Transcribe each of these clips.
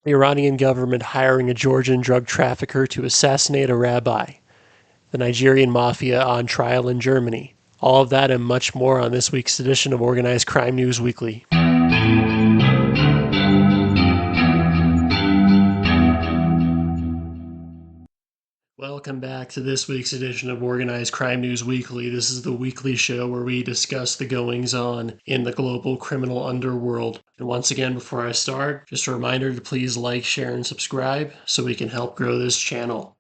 The Iranian government hiring a Georgian drug trafficker to assassinate a rabbi. The Nigerian Mafia on trial in Germany. All of that and much more on this week's edition of Organized Crime News Weekly. Welcome back to this week's edition of Organized Crime News Weekly. This is the weekly show where we discuss the goings-on in the global criminal underworld. And once again, before I start, just a reminder to please like, share, and subscribe so we can help grow this channel.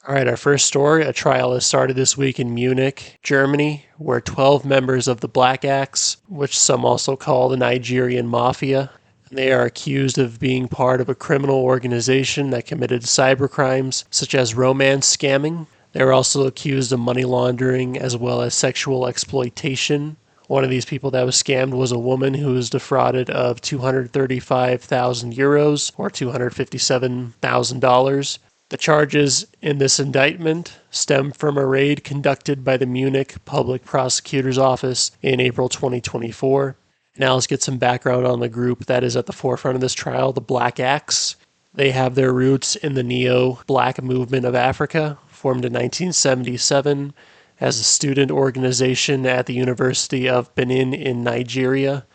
All right, our first story, a trial has started this week in Munich, Germany, where 12 members of the Black Axe, which some also call the Nigerian Mafia, they are accused of being part of a criminal organization that committed cybercrimes such as romance scamming. They were also accused of money laundering as well as sexual exploitation. One of these people that was scammed was a woman who was defrauded of 235,000 euros or $257,000. The charges in this indictment stem from a raid conducted by the Munich Public Prosecutor's Office in April 2024. Now let's get some background on the group that is at the forefront of this trial, the Black Axe. They have their roots in the Neo-Black movement of Africa, formed in 1977 as a student organization at the University of Benin in Nigeria.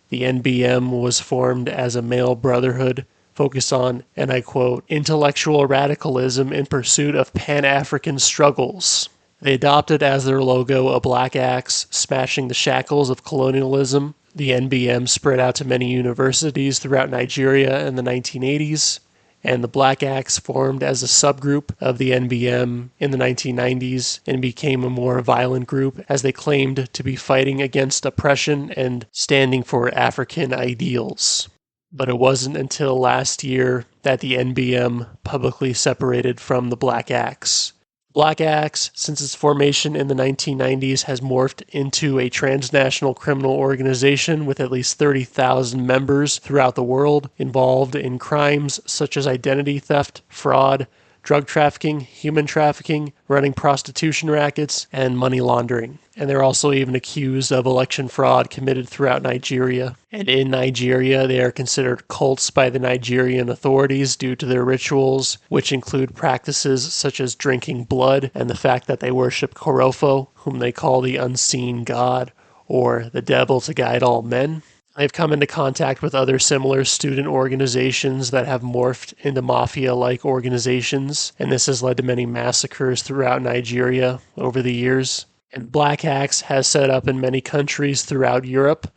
The NBM was formed as a male brotherhood focused on, and I quote, intellectual radicalism in pursuit of Pan-African struggles. They adopted as their logo a black axe, smashing the shackles of colonialism. The NBM spread out to many universities throughout Nigeria in the 1980s, and the Black Axe formed as a subgroup of the NBM in the 1990s and became a more violent group as they claimed to be fighting against oppression and standing for African ideals. But it wasn't until last year that the NBM publicly separated from the Black Axe. Black Axe, since its formation in the 1990s, has morphed into a transnational criminal organization with at least 30,000 members throughout the world involved in crimes such as identity theft, fraud, drug trafficking, human trafficking, running prostitution rackets, and money laundering. And they're also even accused of election fraud committed throughout Nigeria. And in Nigeria, they are considered cults by the Nigerian authorities due to their rituals, which include practices such as drinking blood and the fact that they worship Korofo, whom they call the unseen god, or the devil to guide all men. They've come into contact with other similar student organizations that have morphed into mafia-like organizations, and this has led to many massacres throughout Nigeria over the years. And Black Axe has set up in many countries throughout Europe,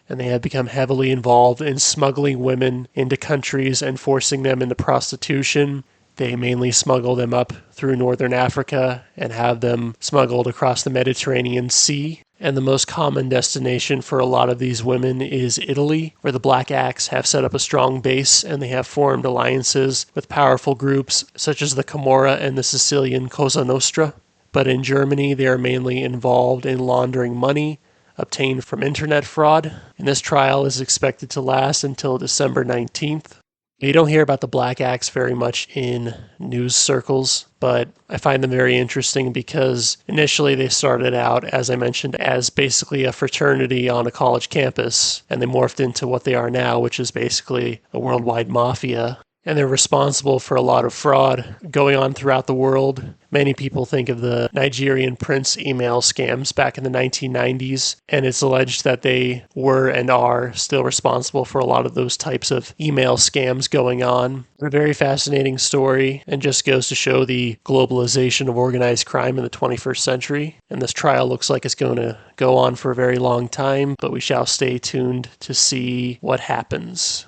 and they have become heavily involved in smuggling women into countries and forcing them into prostitution. They mainly smuggle them up through northern Africa and have them smuggled across the Mediterranean Sea. And the most common destination for a lot of these women is Italy, where the Black Axe have set up a strong base and they have formed alliances with powerful groups such as the Camorra and the Sicilian Cosa Nostra. But in Germany, they are mainly involved in laundering money obtained from internet fraud. And this trial is expected to last until December 19th. You don't hear about the Black Axe very much in news circles, but I find them very interesting because initially they started out, as I mentioned, as basically a fraternity on a college campus, and they morphed into what they are now, which is basically a worldwide mafia. And they're responsible for a lot of fraud going on throughout the world. Many people think of the Nigerian prince email scams back in the 1990s, and it's alleged that they were and are still responsible for a lot of those types of email scams going on. A very fascinating story, and just goes to show the globalization of organized crime in the 21st century. And this trial looks like it's going to go on for a very long time, but we shall stay tuned to see what happens.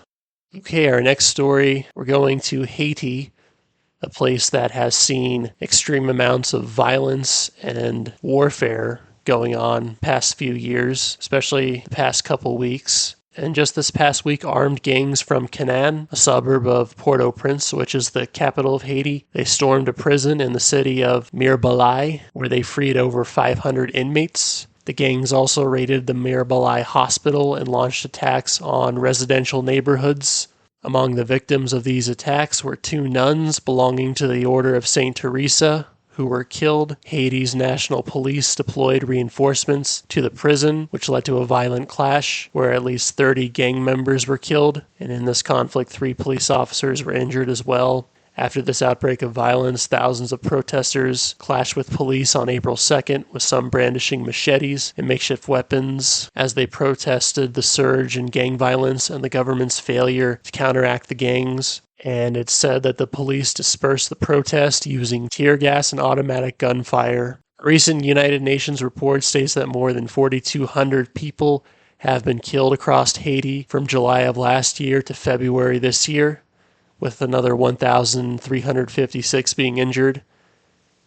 Okay, our next story, we're going to Haiti, a place that has seen extreme amounts of violence and warfare going on past few years, especially the past couple weeks. And just this past week, armed gangs from Canaan, a suburb of Port-au-Prince, which is the capital of Haiti, they stormed a prison in the city of Mirbalai, where they freed over 500 inmates. The gangs also raided the Mirbalai hospital and launched attacks on residential neighborhoods. Among the victims of these attacks were 2 nuns belonging to the Order of St. Teresa, who were killed. Haiti's national police deployed reinforcements to the prison, which led to a violent clash where at least 30 gang members were killed. And in this conflict, 3 police officers were injured as well. After this outbreak of violence, thousands of protesters clashed with police on April 2nd, with some brandishing machetes and makeshift weapons as they protested the surge in gang violence and the government's failure to counteract the gangs. And it's said that the police dispersed the protest using tear gas and automatic gunfire. A recent United Nations report states that more than 4,200 people have been killed across Haiti from July of last year to February this year, with another 1,356 being injured.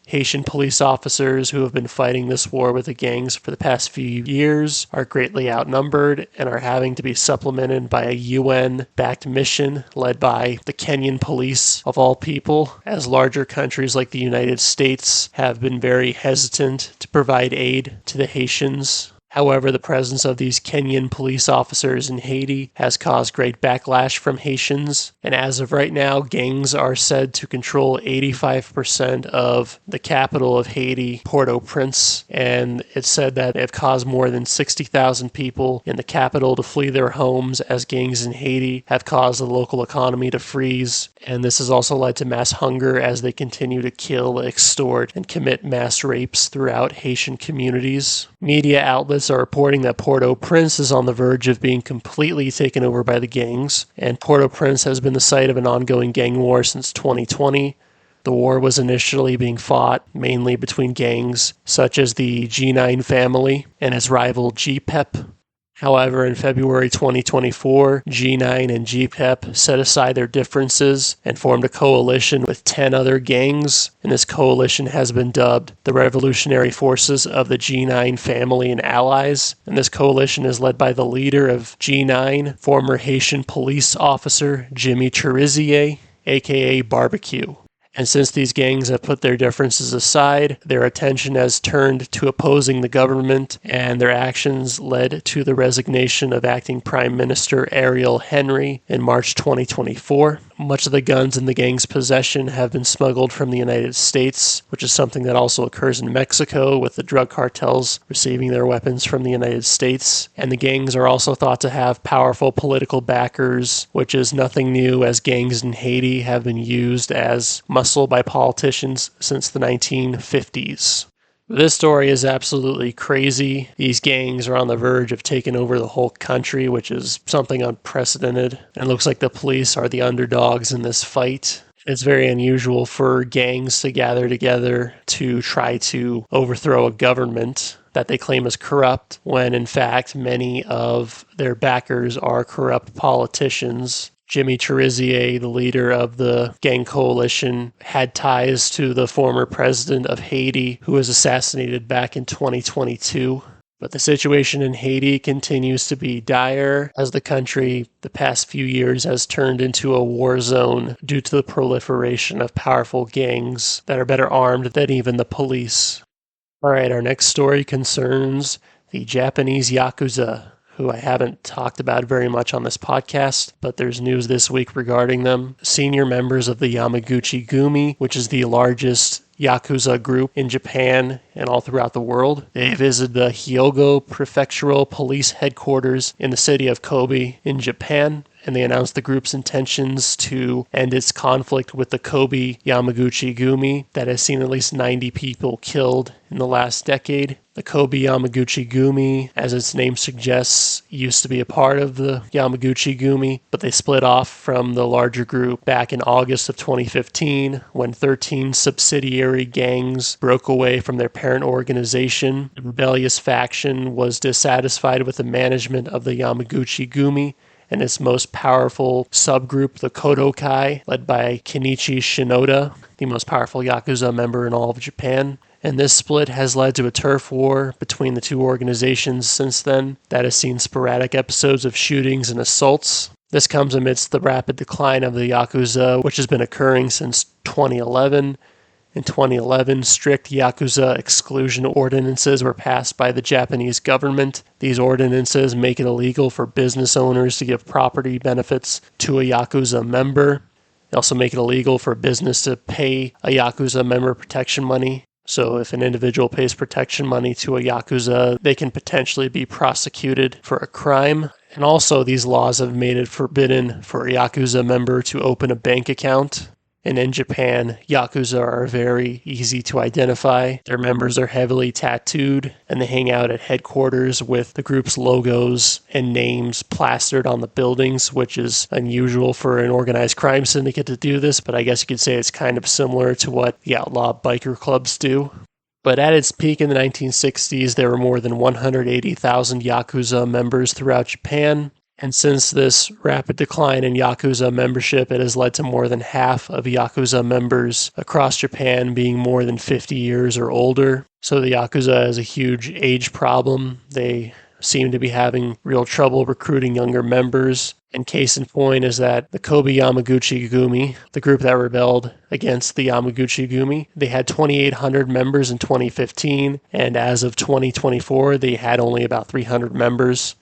Haitian police officers who have been fighting this war with the gangs for the past few years are greatly outnumbered and are having to be supplemented by a UN-backed mission led by the Kenyan police, of all people, as larger countries like the United States have been very hesitant to provide aid to the Haitians. However, the presence of these Kenyan police officers in Haiti has caused great backlash from Haitians, and as of right now, gangs are said to control 85% of the capital of Haiti, Port-au-Prince, and it's said that they've caused more than 60,000 people in the capital to flee their homes, as gangs in Haiti have caused the local economy to freeze, and this has also led to mass hunger as they continue to kill, extort, and commit mass rapes throughout Haitian communities. Media outlets are reporting that Port-au-Prince is on the verge of being completely taken over by the gangs, and Port-au-Prince has been the site of an ongoing gang war since 2020. The war was initially being fought mainly between gangs such as the G9 family and its rival G-PEP. However, in February 2024, G9 and G-PEP set aside their differences and formed a coalition with 10 other gangs, and this coalition has been dubbed the Revolutionary Forces of the G9 family and allies, and this coalition is led by the leader of G9, former Haitian police officer Jimmy Cherizier, aka Barbecue. And since these gangs have put their differences aside, their attention has turned to opposing the government, and their actions led to the resignation of acting Prime Minister Ariel Henry in March 2024. Much of the guns in the gang's possession have been smuggled from the United States, which is something that also occurs in Mexico, with the drug cartels receiving their weapons from the United States. And the gangs are also thought to have powerful political backers, which is nothing new, as gangs in Haiti have been used as muscle by politicians since the 1950s. This story is absolutely crazy. These gangs are on the verge of taking over the whole country, which is something unprecedented. And it looks like the police are the underdogs in this fight. It's very unusual for gangs to gather together to try to overthrow a government that they claim is corrupt, when in fact many of their backers are corrupt politicians. Jimmy Cherizier, the leader of the gang coalition, had ties to the former president of Haiti, who was assassinated back in 2022. But the situation in Haiti continues to be dire, as the country the past few years has turned into a war zone due to the proliferation of powerful gangs that are better armed than even the police. Alright, our next story concerns the Japanese Yakuza, who I haven't talked about very much on this podcast, but there's news this week regarding them. Senior members of the Yamaguchi-gumi, which is the largest Yakuza group in Japan and all throughout the world. They visited the Hyogo Prefectural Police Headquarters in the city of Kobe in Japan, and they announced the group's intentions to end its conflict with the Kobe Yamaguchi-gumi that has seen at least 90 people killed in the last decade. The Kobe Yamaguchi-gumi, as its name suggests, used to be a part of the Yamaguchi-gumi, but they split off from the larger group back in August of 2015 when 13 subsidiary gangs broke away from their parent organization. The rebellious faction was dissatisfied with the management of the Yamaguchi-gumi, and its most powerful subgroup, the Kodokai, led by Kenichi Shinoda, the most powerful Yakuza member in all of Japan. And this split has led to a turf war between the two organizations since then that has seen sporadic episodes of shootings and assaults. This comes amidst the rapid decline of the Yakuza, which has been occurring since 2011. In 2011, strict Yakuza exclusion ordinances were passed by the Japanese government. These ordinances make it illegal for business owners to give property benefits to a Yakuza member. They also make it illegal for a business to pay a Yakuza member protection money. So if an individual pays protection money to a Yakuza, they can potentially be prosecuted for a crime. And also, these laws have made it forbidden for a Yakuza member to open a bank account. And in Japan, Yakuza are very easy to identify. Their members are heavily tattooed, and they hang out at headquarters with the group's logos and names plastered on the buildings, which is unusual for an organized crime syndicate to do this, but I guess you could say it's kind of similar to what the outlaw biker clubs do. But at its peak in the 1960s, there were more than 180,000 Yakuza members throughout Japan. And since this rapid decline in Yakuza membership, it has led to more than half of Yakuza members across Japan being more than 50 years or older. So the Yakuza has a huge age problem. They seem to be having real trouble recruiting younger members. And case in point is that the Kobe Yamaguchi Gumi, the group that rebelled against the Yamaguchi Gumi, they had 2,800 members in 2015, and as of 2024, they had only about 300 members.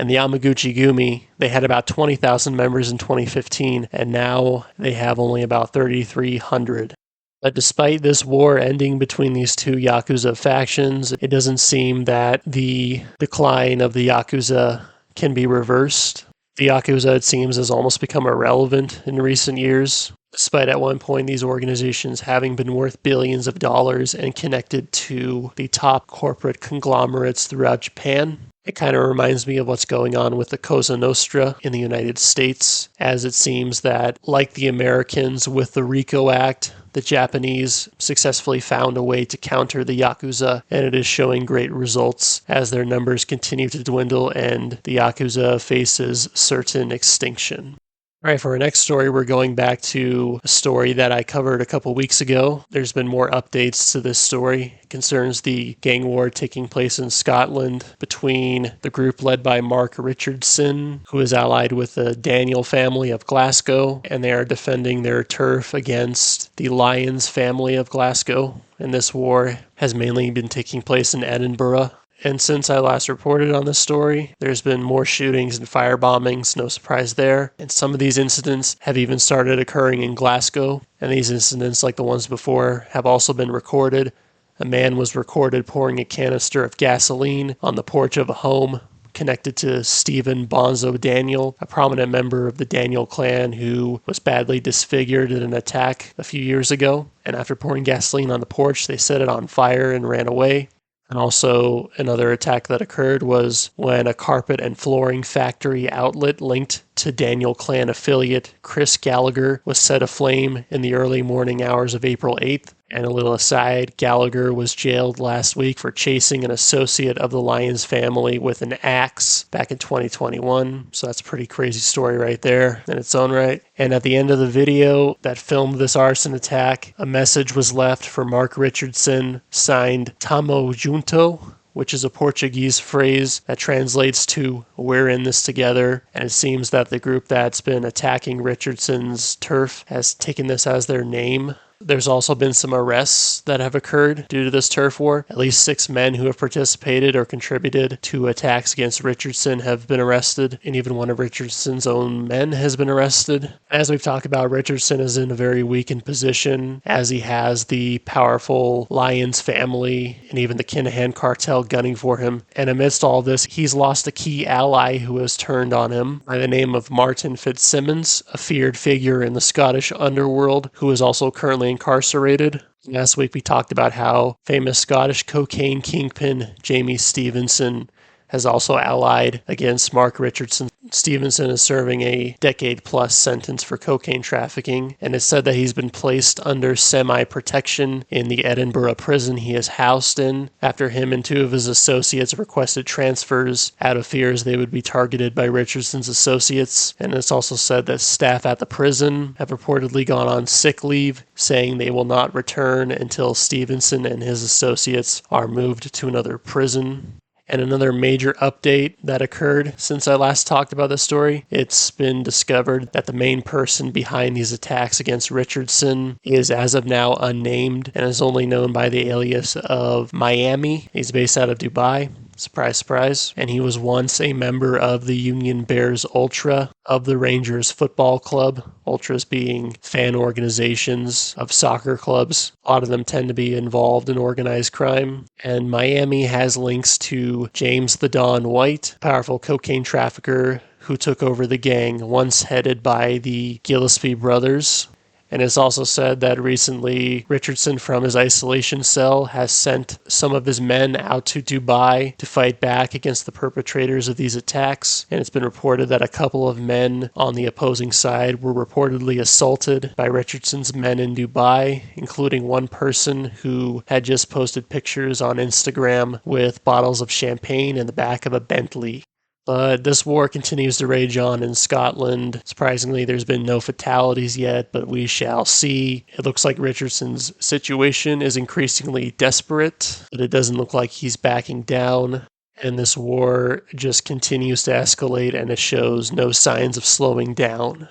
And the Yamaguchi Gumi, they had about 20,000 members in 2015, and now they have only about 3,300. But despite this war ending between these two Yakuza factions, it doesn't seem that the decline of the Yakuza can be reversed. The Yakuza, it seems, has almost become irrelevant in recent years, despite at one point these organizations having been worth billions of dollars and connected to the top corporate conglomerates throughout Japan. It kind of reminds me of what's going on with the Cosa Nostra in the United States, as it seems that, like the Americans with the RICO Act, the Japanese successfully found a way to counter the Yakuza, and it is showing great results as their numbers continue to dwindle and the Yakuza faces certain extinction. All right, for our next story, we're going back to a story that I covered a couple weeks ago. There's been more updates to this story. It concerns the gang war taking place in Scotland between the group led by Mark Richardson, who is allied with the Daniel family of Glasgow, and they are defending their turf against the Lyons family of Glasgow. And this war has mainly been taking place in Edinburgh. And since I last reported on this story, there's been more shootings and fire bombings, no surprise there. And some of these incidents have even started occurring in Glasgow. And these incidents, like the ones before, have also been recorded. A man was recorded pouring a canister of gasoline on the porch of a home connected to Stephen Bonzo Daniel, a prominent member of the Daniel clan who was badly disfigured in an attack a few years ago. And after pouring gasoline on the porch, they set it on fire and ran away. And also another attack that occurred was when a carpet and flooring factory outlet linked to Daniel clan affiliate Chris Gallagher was set aflame in the early morning hours of April 8th. And a little aside, Gallagher was jailed last week for chasing an associate of the Lyons family with an axe back in 2021. So that's a pretty crazy story right there in its own right. And at the end of the video that filmed this arson attack, a message was left for Mark Richardson, signed Tamo Junto, which is a Portuguese phrase that translates to "we're in this together." And it seems that the group that's been attacking Richardson's turf has taken this as their name. There's also been some arrests that have occurred due to this turf war. At least 6 men who have participated or contributed to attacks against Richardson have been arrested, and even one of Richardson's own men has been arrested. As we've talked about, Richardson is in a very weakened position as he has the powerful Lyons family and even the Kinahan cartel gunning for him. And amidst all this, he's lost a key ally who has turned on him by the name of Martin Fitzsimmons, a feared figure in the Scottish underworld who is also currently incarcerated. Last week we talked about how famous Scottish cocaine kingpin Jamie Stevenson has also allied against Mark Richardson. Stevenson is serving a decade-plus sentence for cocaine trafficking, and it's said that he's been placed under semi-protection in the Edinburgh prison he is housed in after him and 2 of his associates requested transfers out of fears they would be targeted by Richardson's associates. And it's also said that staff at the prison have reportedly gone on sick leave, saying they will not return until Stevenson and his associates are moved to another prison. And another major update that occurred since I last talked about this story, it's been discovered that the main person behind these attacks against Richardson is as of now unnamed and is only known by the alias of Miami. He's based out of Dubai. Surprise, surprise. And he was once a member of the Union Bears Ultra of the Rangers Football Club, Ultras being fan organizations of soccer clubs. A lot of them tend to be involved in organized crime. And Miami has links to James the Don White, powerful cocaine trafficker who took over the gang once headed by the Gillespie brothers. And it's also said that recently Richardson from his isolation cell has sent some of his men out to Dubai to fight back against the perpetrators of these attacks. And it's been reported that a couple of men on the opposing side were reportedly assaulted by Richardson's men in Dubai, including one person who had just posted pictures on Instagram with bottles of champagne in the back of a Bentley. But this war continues to rage on in Scotland. Surprisingly, there's been no fatalities yet, but we shall see. It looks like Richardson's situation is increasingly desperate, but it doesn't look like he's backing down. And this war just continues to escalate, and it shows no signs of slowing down.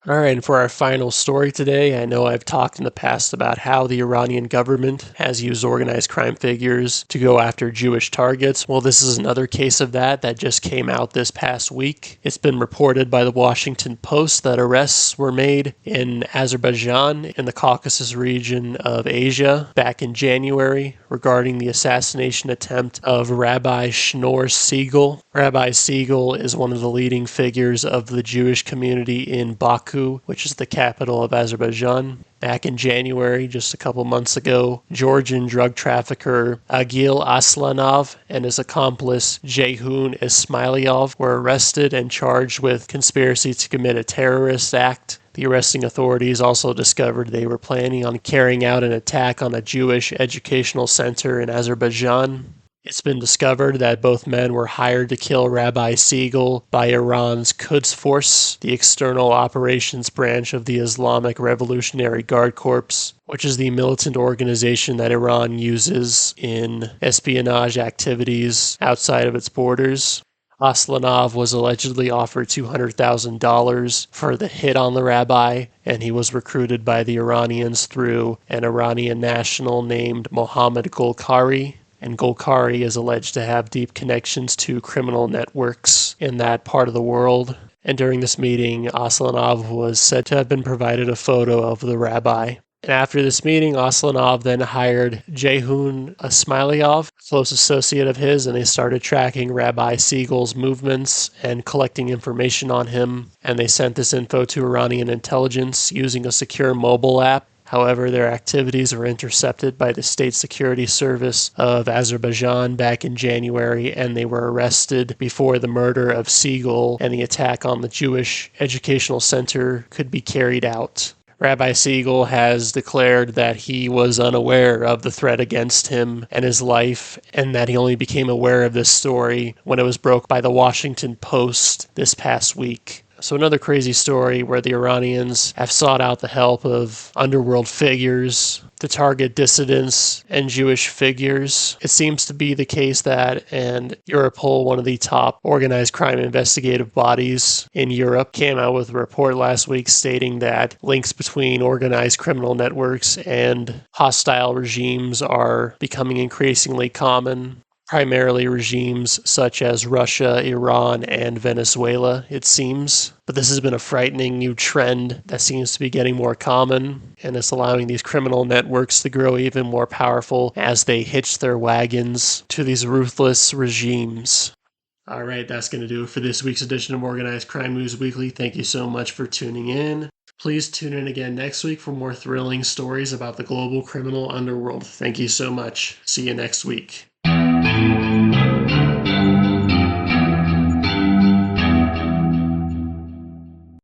All right, and for our final story today, I know I've talked in the past about how the Iranian government has used organized crime figures to go after Jewish targets. Well, this is another case of that just came out this past week. It's been reported by the Washington Post that arrests were made in Azerbaijan in the Caucasus region of Asia back in January regarding the assassination attempt of Rabbi Schnorr Siegel. Rabbi Siegel is one of the leading figures of the Jewish community in Baku, which is the capital of Azerbaijan. Back in January, just a couple months ago, Georgian drug trafficker Agil Aslanov and his accomplice Jehun Ismailyov were arrested and charged with conspiracy to commit a terrorist act. The arresting authorities also discovered they were planning on carrying out an attack on a Jewish educational center in Azerbaijan. It's been discovered that both men were hired to kill Rabbi Siegel by Iran's Quds Force, the external operations branch of the Islamic Revolutionary Guard Corps, which is the militant organization that Iran uses in espionage activities outside of its borders. Aslanov was allegedly offered $200,000 for the hit on the rabbi, and he was recruited by the Iranians through an Iranian national named Mohammad Golkari. And Golkari is alleged to have deep connections to criminal networks in that part of the world. And during this meeting, Aslanov was said to have been provided a photo of the rabbi. And after this meeting, Aslanov then hired Jehun Ismailyov, a close associate of his, and they started tracking Rabbi Siegel's movements and collecting information on him. And they sent this info to Iranian intelligence using a secure mobile app. However, their activities were intercepted by the State Security Service of Azerbaijan back in January, and they were arrested before the murder of Siegel and the attack on the Jewish Educational Center could be carried out. Rabbi Siegel has declared that he was unaware of the threat against him and his life, and that he only became aware of this story when it was broke by the Washington Post this past week. So another crazy story where the Iranians have sought out the help of underworld figures to target dissidents and Jewish figures. It seems to be the case that, and Europol, one of the top organized crime investigative bodies in Europe, came out with a report last week stating that links between organized criminal networks and hostile regimes are becoming increasingly common. Primarily regimes such as Russia, Iran, and Venezuela, it seems. But this has been a frightening new trend that seems to be getting more common, and it's allowing these criminal networks to grow even more powerful as they hitch their wagons to these ruthless regimes. All right, that's going to do it for this week's edition of Organized Crime News Weekly. Thank you so much for tuning in. Please tune in again next week for more thrilling stories about the global criminal underworld. Thank you so much. See you next week.